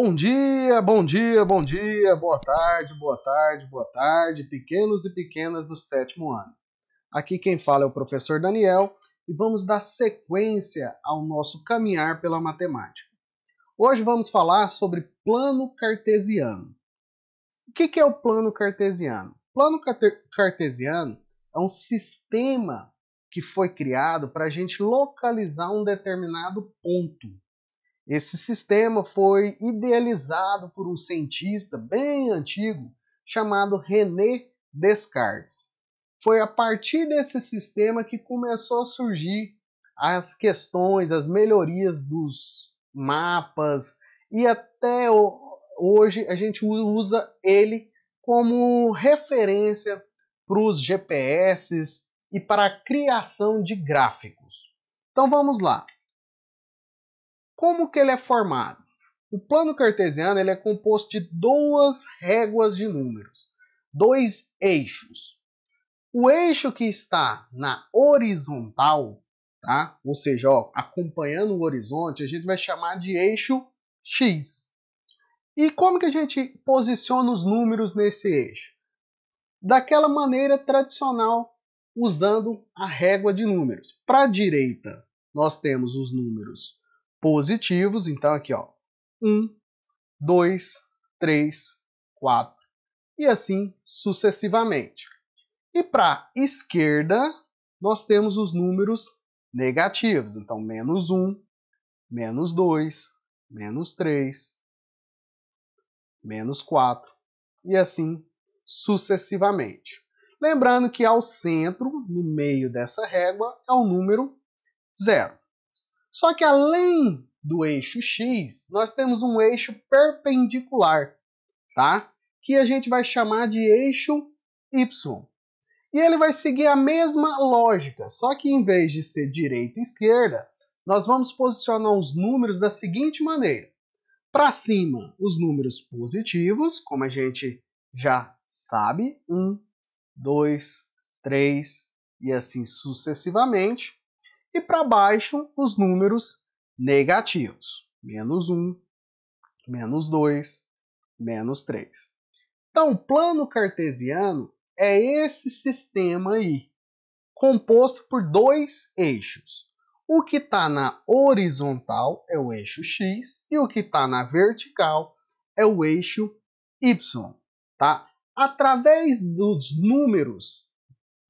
Bom dia, bom dia, bom dia, boa tarde, boa tarde, boa tarde, pequenos e pequenas do 7º ano. Aqui quem fala é o professor Daniel e vamos dar sequência ao nosso caminhar pela matemática. Hoje vamos falar sobre plano cartesiano. O que é o plano cartesiano? O plano cartesiano é um sistema que foi criado para a gente localizar um determinado ponto. Esse sistema foi idealizado por um cientista bem antigo chamado René Descartes. Foi a partir desse sistema que começou a surgir as questões, as melhorias dos mapas e até hoje a gente usa ele como referência para os GPS e para a criação de gráficos. Então vamos lá. Como que ele é formado? O plano cartesiano ele é composto de duas réguas de números, dois eixos. O eixo que está na horizontal, tá? Ou seja, ó, acompanhando o horizonte, a gente vai chamar de eixo X. E como que a gente posiciona os números nesse eixo? Daquela maneira tradicional, usando a régua de números. Para a direita, nós temos os números positivos, então aqui ó, 1, 2, 3, 4 e assim sucessivamente. E para a esquerda, nós temos os números negativos, então menos 1, menos 2, menos 3, menos 4 e assim sucessivamente. Lembrando que ao centro, no meio dessa régua, é o número 0. Só que além do eixo X, nós temos um eixo perpendicular, tá? Que a gente vai chamar de eixo Y. E ele vai seguir a mesma lógica, só que em vez de ser direita e esquerda, nós vamos posicionar os números da seguinte maneira. Para cima, os números positivos, como a gente já sabe, 1, 2, 3 e assim sucessivamente. E para baixo, os números negativos. Menos 1, menos 2, menos 3. Então, o plano cartesiano é esse sistema aí, composto por dois eixos. O que está na horizontal é o eixo X e o que está na vertical é o eixo Y. Tá? Através dos números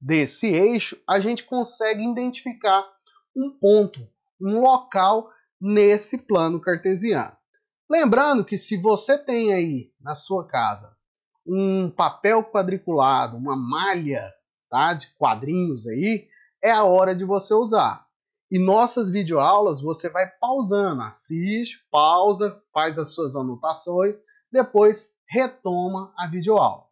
desse eixo, a gente consegue identificar um ponto, um local nesse plano cartesiano. Lembrando que se você tem aí na sua casa um papel quadriculado, uma malha, tá, de quadrinhos aí, é a hora de você usar. E nossas videoaulas você vai pausando, assiste, pausa, faz as suas anotações, depois retoma a videoaula.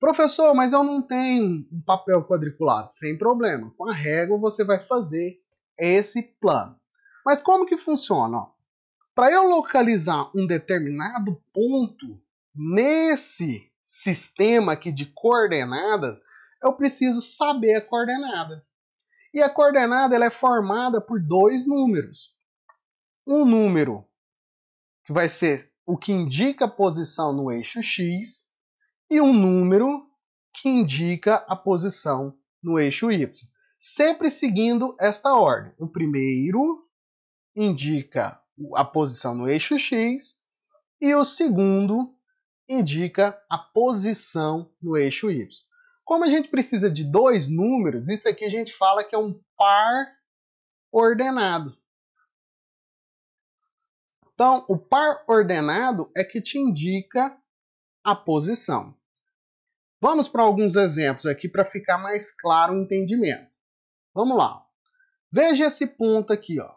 Professor, mas eu não tenho um papel quadriculado. Sem problema, com a régua você vai fazer esse plano. Mas como que funciona? Para eu localizar um determinado ponto nesse sistema aqui de coordenadas, eu preciso saber a coordenada. E a coordenada ela é formada por dois números. Um número que vai ser o que indica a posição no eixo X e um número que indica a posição no eixo Y. Sempre seguindo esta ordem. O primeiro indica a posição no eixo X e o segundo indica a posição no eixo Y. Como a gente precisa de dois números, isso aqui a gente fala que é um par ordenado. Então, o par ordenado é que te indica a posição. Vamos para alguns exemplos aqui para ficar mais claro o entendimento. Vamos lá. Veja esse ponto aqui, ó.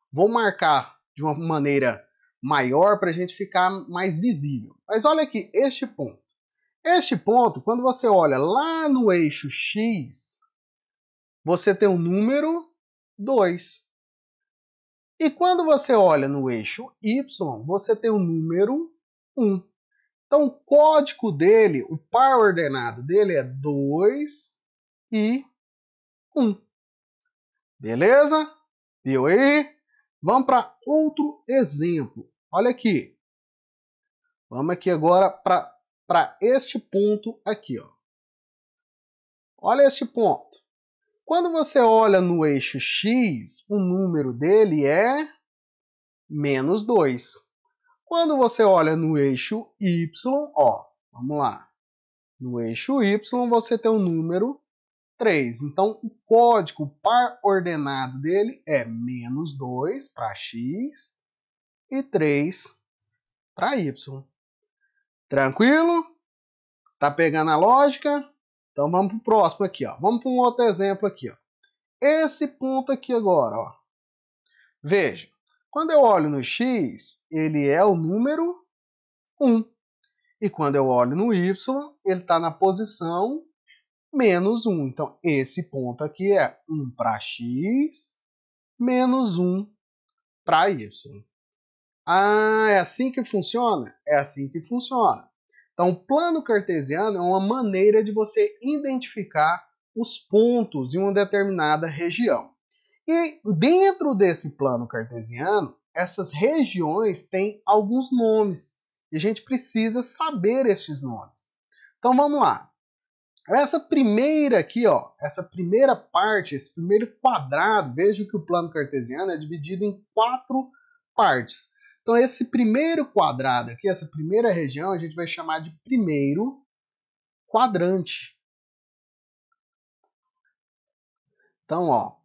Vou marcar de uma maneira maior para a gente ficar mais visível. Mas olha aqui, este ponto. Este ponto, quando você olha lá no eixo X, você tem o número 2. E quando você olha no eixo Y, você tem o número 1. Então, o código dele, o par ordenado dele é 2 e 1. Beleza? Viu aí? Vamos para outro exemplo. Olha aqui. Vamos aqui agora para este ponto aqui, ó. Olha este ponto. Quando você olha no eixo X, o número dele é menos 2. Quando você olha no eixo Y, ó, vamos lá. No eixo Y você tem o número 3. Então, o código par ordenado dele é menos 2 para X e 3 para Y. Tranquilo? Tá pegando a lógica? Então vamos para o próximo aqui, ó. Vamos para um outro exemplo aqui, ó. Esse ponto aqui agora, ó. Veja, quando eu olho no X, ele é o número 1. E quando eu olho no Y, ele está na posição menos 1. Então, esse ponto aqui é 1 para X, menos 1 para Y. Ah, é assim que funciona? É assim que funciona. Então, o plano cartesiano é uma maneira de você identificar os pontos em uma determinada região. E dentro desse plano cartesiano, essas regiões têm alguns nomes. E a gente precisa saber esses nomes. Então, vamos lá. Essa primeira aqui, ó, essa primeira parte, esse primeiro quadrado, veja que o plano cartesiano é dividido em 4 partes. Então, esse primeiro quadrado aqui, essa primeira região, a gente vai chamar de primeiro quadrante. Então, ó,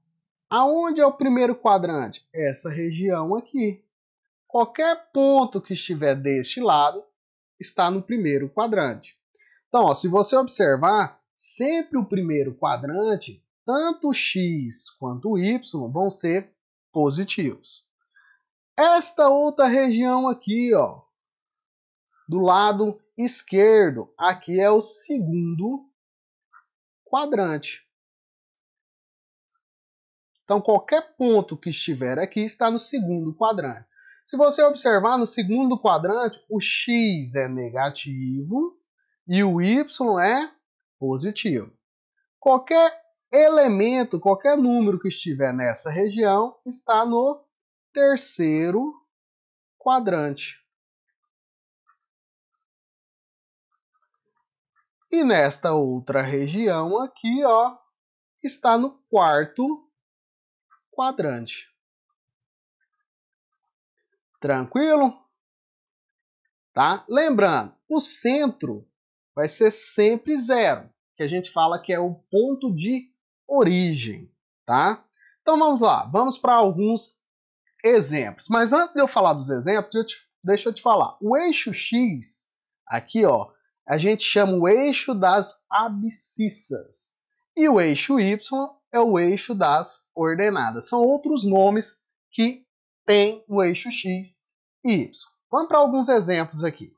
aonde é o primeiro quadrante? Essa região aqui. Qualquer ponto que estiver deste lado está no primeiro quadrante. Então, ó, se você observar, sempre o primeiro quadrante, tanto o x quanto o y, vão ser positivos. Esta outra região aqui, ó, do lado esquerdo, aqui é o segundo quadrante. Então, qualquer ponto que estiver aqui está no segundo quadrante. Se você observar no segundo quadrante, o x é negativo e o y é positivo. Qualquer elemento, qualquer número que estiver nessa região está no terceiro quadrante. E nesta outra região aqui, ó, está no quarto quadrante. Tranquilo? Tá? Lembrando, o centro vai ser sempre 0, que a gente fala que é o ponto de origem, tá? Então vamos lá, vamos para alguns exemplos. Mas antes de eu falar dos exemplos, deixa eu te falar. O eixo X, aqui, ó, a gente chama o eixo das abscissas. E o eixo Y é o eixo das ordenadas. São outros nomes que tem o eixo X e Y. Vamos para alguns exemplos aqui.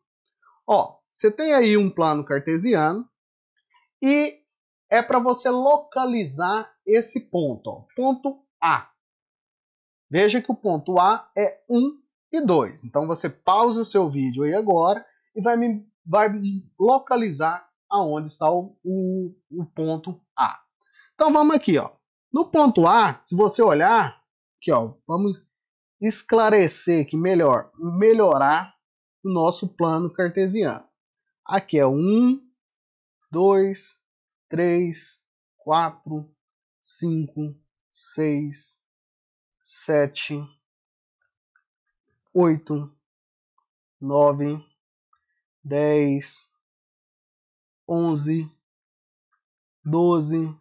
Ó, você tem aí um plano cartesiano e é para você localizar esse ponto, ó, ponto A. Veja que o ponto A é 1 e 2. Então você pausa o seu vídeo aí agora e vai localizar aonde está o ponto A. Então vamos aqui, ó. No ponto A, se você olhar, aqui, ó, vamos esclarecer aqui melhorar o nosso plano cartesiano. Aqui é 1, 2, 3, 4, 5, 6, 7, 8, 9, 10, 11, 12,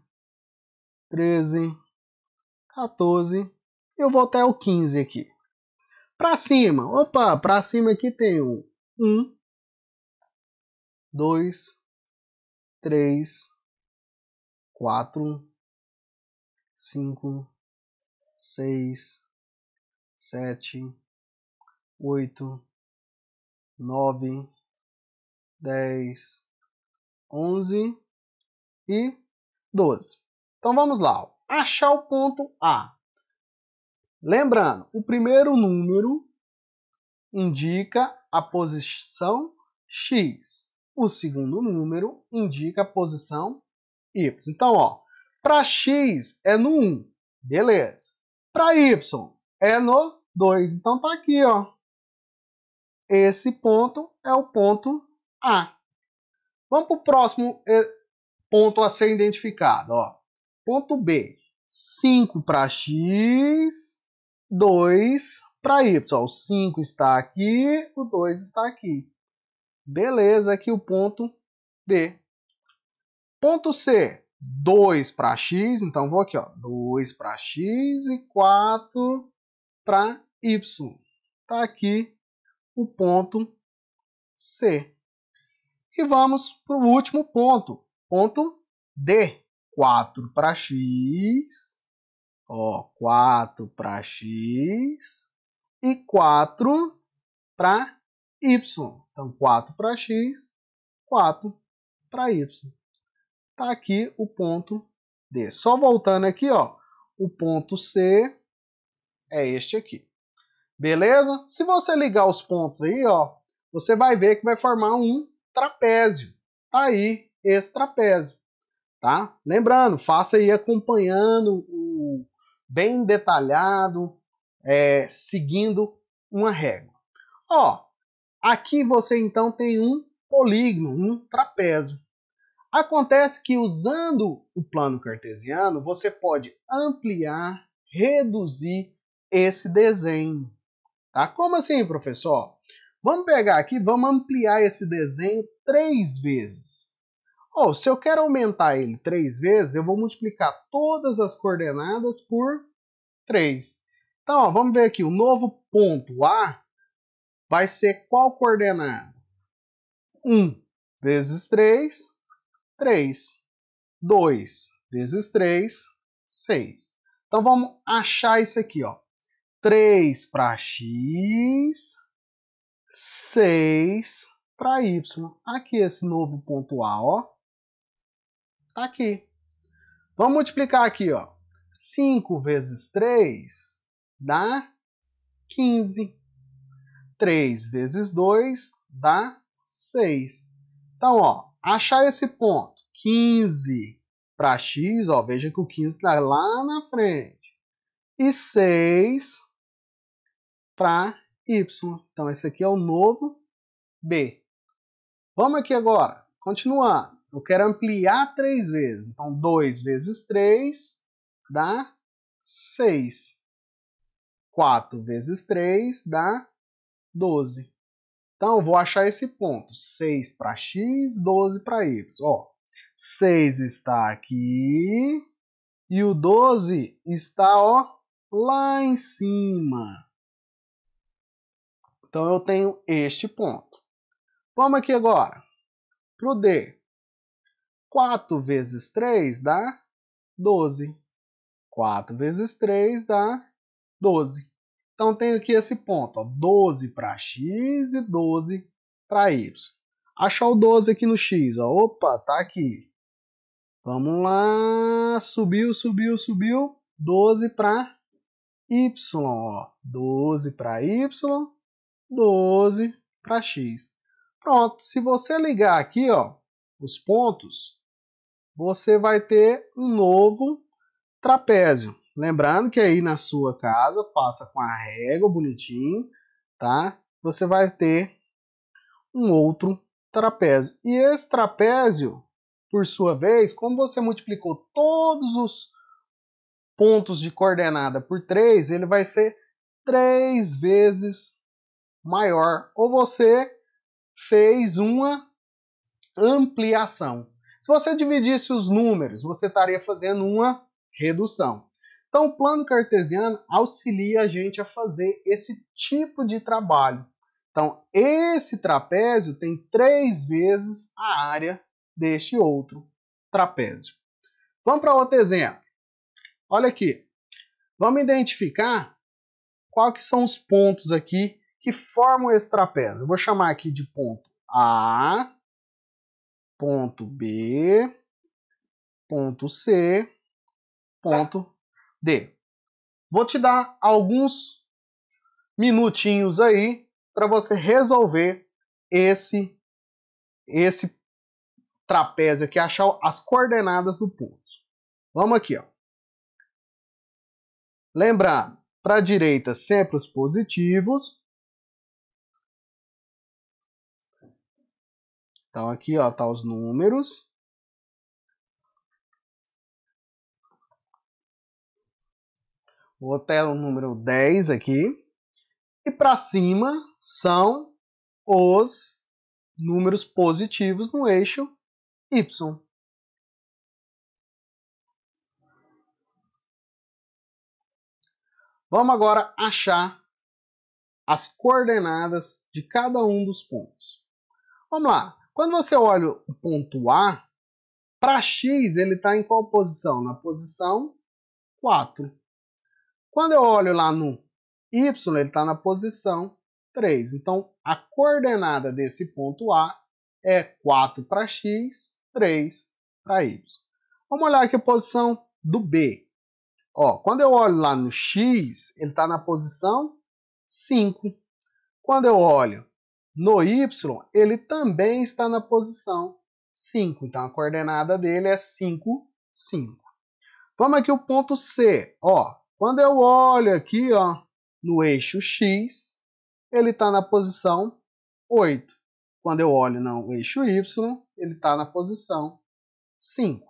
13, 14, eu vou até o 15 aqui. Para cima, opa, para cima aqui tem o 1, 2, 3, 4, 5, 6, 7, 8, 9, 10, 11 e 12. Então vamos lá. Achar o ponto A. Lembrando, o primeiro número indica a posição X. O segundo número indica a posição Y. Então, ó, para X é no 1. Beleza. Para Y é no 2. Então tá aqui, ó. esse ponto é o ponto A. Vamos para o próximo ponto a ser identificado. Ó. Ponto B. 5 para x, 2 para y. O 5 está aqui, o 2 está aqui. Beleza, aqui o ponto B. Ponto C. 2 para x, então vou aqui, ó, 2 para x e 4 para y. Está aqui o ponto C. E vamos para o último ponto, ponto D. 4 para x, ó, 4 para x e 4 para y. Então, 4 para x, 4 para y. Está aqui o ponto D. Só voltando aqui, ó, o ponto C é este aqui. Beleza? Se você ligar os pontos aí, ó, você vai ver que vai formar um trapézio. Tá aí esse trapézio, tá? Lembrando, faça aí acompanhando o bem detalhado, seguindo uma régua. Ó, aqui você então tem um polígono, um trapézio. Acontece que usando o plano cartesiano, você pode ampliar, reduzir esse desenho. Tá? Como assim, professor? Vamos pegar aqui, vamos ampliar esse desenho 3 vezes. Oh, se eu quero aumentar ele 3 vezes, eu vou multiplicar todas as coordenadas por 3. Então, ó, vamos ver aqui, o novo ponto A vai ser qual coordenada? 1 vezes 3, 3. 2 vezes 3, 6. Então, vamos achar isso aqui, ó. 3 para x, 6 para y. Aqui esse novo ponto A, ó. Tá aqui. Vamos multiplicar aqui, ó. 5 vezes 3 dá 15. 3 vezes 2 dá 6. Então, ó, achar esse ponto. 15 para x, ó, veja que o 15 está lá na frente. E 6 para y. Então, esse aqui é o novo B. Vamos aqui agora, continuando. Eu quero ampliar 3 vezes. Então, 2 vezes 3 dá 6. 4 vezes 3 dá 12. Então, eu vou achar esse ponto. 6 para x, 12 para y. Ó, 6 está aqui e o 12 está, ó, lá em cima. Então, eu tenho este ponto. Vamos aqui agora para o D. 4 vezes 3 dá 12. 4 vezes 3 dá 12. Então, tenho aqui esse ponto, ó, 12 para x e 12 para y. Achar o 12 aqui no x, ó. Opa, tá aqui. Vamos lá, subiu, subiu, subiu. 12 para y, ó. 12 para y, 12 para x. Pronto, se você ligar aqui, ó, os pontos, você vai ter um novo trapézio. Lembrando que aí na sua casa, faça com a régua bonitinho, tá? Você vai ter um outro trapézio. E esse trapézio, por sua vez, como você multiplicou todos os pontos de coordenada por 3, ele vai ser 3 vezes maior. Ou você fez uma ampliação. Se você dividisse os números, você estaria fazendo uma redução. Então, o plano cartesiano auxilia a gente a fazer esse tipo de trabalho. Então, esse trapézio tem 3 vezes a área deste outro trapézio. Vamos para outro exemplo. Olha aqui. Vamos identificar quais são os pontos aqui que formam esse trapézio. Eu vou chamar aqui de ponto A, ponto B, ponto C, ponto D. Vou te dar alguns minutinhos aí para você resolver esse trapézio aqui, achar as coordenadas do ponto. Vamos aqui, ó. Lembrando, para a direita sempre os positivos, Então aqui ó, tá os números. Vou ter o número 10 aqui. E para cima são os números positivos no eixo Y. Vamos agora achar as coordenadas de cada um dos pontos. Vamos lá. Quando você olha o ponto A, para x ele está em qual posição? Na posição 4. Quando eu olho lá no y, ele está na posição 3. Então, a coordenada desse ponto A é 4 para x, 3 para y. Vamos olhar aqui a posição do B. Ó, quando eu olho lá no x, ele está na posição 5. Quando eu olho no y, ele também está na posição 5. Então, a coordenada dele é 5, 5. Vamos aqui o ponto C. Ó, quando eu olho aqui ó, no eixo x, ele está na posição 8. Quando eu olho no eixo y, ele está na posição 5.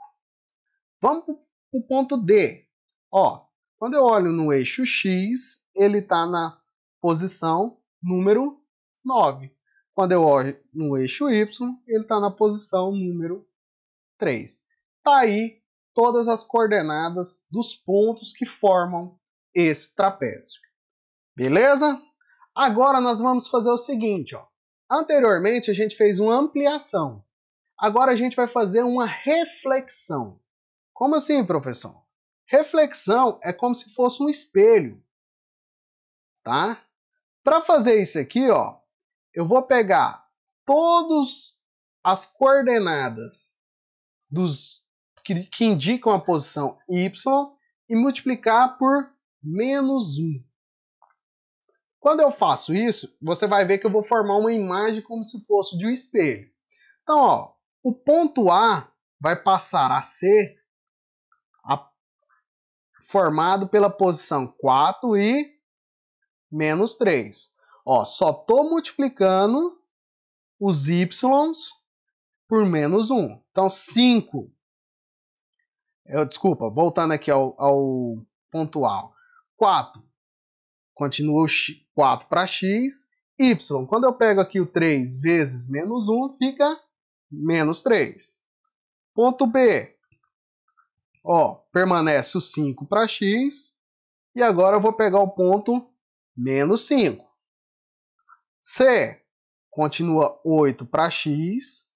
Vamos para o ponto D. Ó, quando eu olho no eixo x, ele está na posição número 9. Quando eu olho no eixo y, ele está na posição número 3. Está aí todas as coordenadas dos pontos que formam esse trapézio. Beleza? Agora nós vamos fazer o seguinte. Ó. Anteriormente a gente fez uma ampliação. Agora a gente vai fazer uma reflexão. Como assim, professor? Reflexão é como se fosse um espelho. Tá? Para fazer isso aqui, ó, eu vou pegar todas as coordenadas que indicam a posição y e multiplicar por menos 1. Quando eu faço isso, você vai ver que eu vou formar uma imagem como se fosse de um espelho. Então, ó, o ponto A vai passar a ser formado pela posição 4 e menos 3. Ó, só estou multiplicando os y's por menos 1. Então, 5. Desculpa, voltando aqui ao ponto A. 4. Continua o 4 para x. Y. Quando eu pego aqui o 3 vezes menos 1, fica menos 3. Ponto B. Ó, permanece o 5 para x. E agora eu vou pegar o ponto menos 5. C. Continua 8 para x.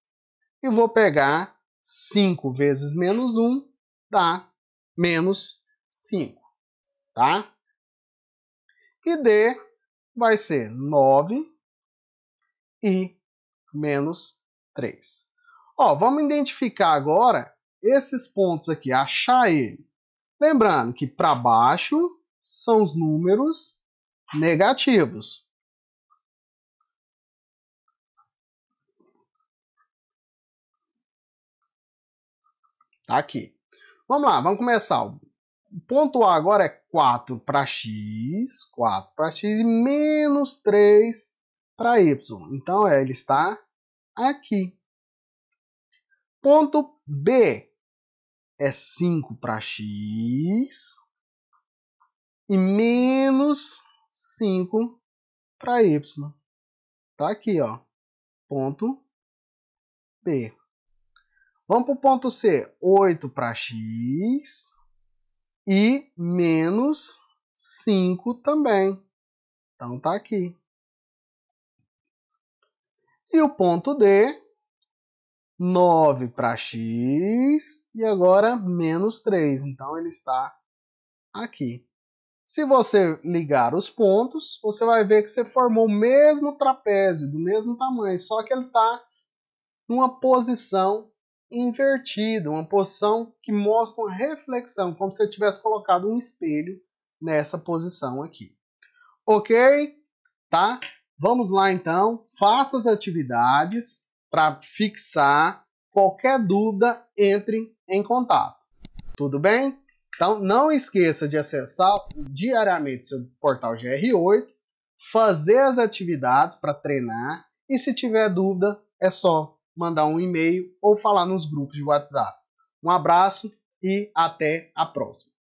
E vou pegar 5 vezes menos 1, dá menos 5. Tá? E D vai ser 9 e menos 3. Ó, vamos identificar agora esses pontos aqui, achar ele. Lembrando que para baixo são os números negativos. Tá aqui. Vamos lá, vamos começar. O ponto A agora é 4 para x, 4 para x e menos 3 para y. Então, ele está aqui. Ponto B é 5 para x e menos 5 para y. Tá aqui, ó. Ponto B. Vamos para o ponto C. 8 para x e menos 5 também. Então, tá aqui. E o ponto D, 9 para x e agora menos 3. Então, ele está aqui. Se você ligar os pontos, você vai ver que você formou o mesmo trapézio, do mesmo tamanho, só que ele está numa posição invertida, uma posição que mostra uma reflexão, como se você tivesse colocado um espelho nessa posição aqui. Ok? Tá? Vamos lá então, faça as atividades para fixar. Qualquer dúvida, entre em contato. Tudo bem? Então, não esqueça de acessar diariamente seu portal GR8, fazer as atividades para treinar e se tiver dúvida, é só mandar um e-mail ou falar nos grupos de WhatsApp. Um abraço e até a próxima.